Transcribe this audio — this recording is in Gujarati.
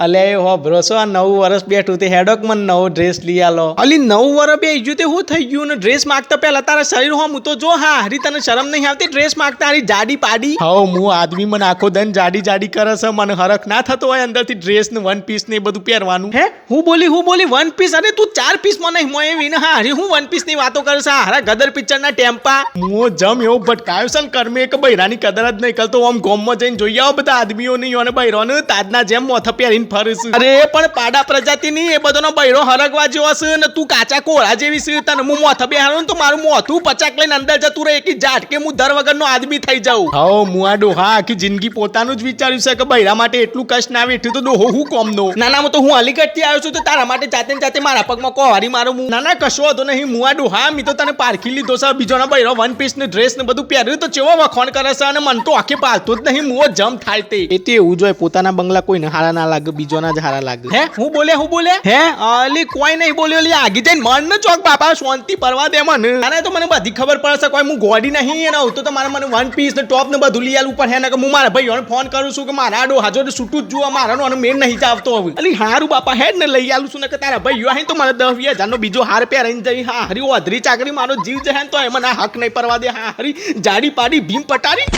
અલે હો ભરોસો આ 9 વર્ષ બેઠું તે હેડોક મને નવો ડ્રેસ લઈ આલો. અલી 9 વર્ષ બે ગયું તે હું થઈ ગયું ને ડ્રેસ માંગતા પહેલા તારા શરીર હો હું તો જો હા હરી તને શરમ નહીં આવતી ડ્રેસ માંગતા હારી જાડી પાડી. હા હું આદમી મને આખો દન જાડી જાડી કરે છે મને હરખ ના થતો હોય અંદરથી ડ્રેસ ને વન પીસ ને બધું પહેરવાનું. હે હું બોલી વન પીસ અરે તું 4 પીસ મને મોય વિન હા હરી હું વન પીસ ની વાતો કરે છે હારા ગદર પિક્ચર ના ટેમ્પા મો જમ એવો ભટકાયો છે ને કરમે કે બૈરાની કદર જ નહીં કરતો આમ ગોમમાં જઈને જોઈ આવો બધા આદમીઓ નહીં અને બૈરોને તાજના જેમ મોથા પહેરીને ફરે છે. અરે પણ પાડા પ્રજાતિ ની એ બધોનો બૈરો હરગવા જેવો છે ને તું કાચા કોળા જેવી છે તને હું મોથા બેહારું તો મારું મોથું પચાક લઈને અંદર જતું રહે કે ઝાટકે હું દર વગરનો આદમી થઈ જાઉં. હા મુઆ ડોહા આખી જિંદગી પોતાનું જ વિચાર્યું છે કે બૈરા માટે એટલું કષ્ટ ના વેઠ્યું તો ડોહો હું કોમનો. નાનામાં તો હું અલીગઢ થી આવ્યો છું તો તારા માટે જાતે ને જાતે મારા પગમાં કોહારી મારું હું નાના કશો હતો નહીં મુઆ ડોહા મી તો તને પારખી લીધો છે બીજોના બૈરો વન પીસ ને ડ્રેસ ને બધું પહેર્યું તો ચેવો વખોણ કરે છે અને મન તો આખે પાલતો જ નહીં મુઓ જમ થાય તે એટલે એવું જોઈએ પોતાના બંગલા કોઈને હારા ના લાગે બીજોના જ હારા લાગે. હે હું બોલે હે અલી કોઈ નહીં બોલ્યો લી આગી જઈને મન ન ચોક બાપા શાંતિ પરવા દે મને. આને તો મને બધી ખબર પડે છે કોઈ હું ગોડી નહીં અને આવતો તો મને વન પીસ ને ટોપ ને બધું લઈ આલું પણ હે ને કે હું મારા ભાઈઓને ફોન કરું છું કે મારા આડો હાજો છૂટું જ જુઓ મારાનો અને મેળ નહીં આવતો હવે. અલી હારું બાપા હેડ ને લઈ આલું છું ને કે તારા ભાઈઓ અહીં તો મને 10-20 હજારનો બીજો હાર પહેરીને જઈ હા હરી ઓધરી ચાકરી મારો જીવ જહે તો એમાં હક નહીં પરવા દે હા હરી જાડી પાડી ભીમ પટારી.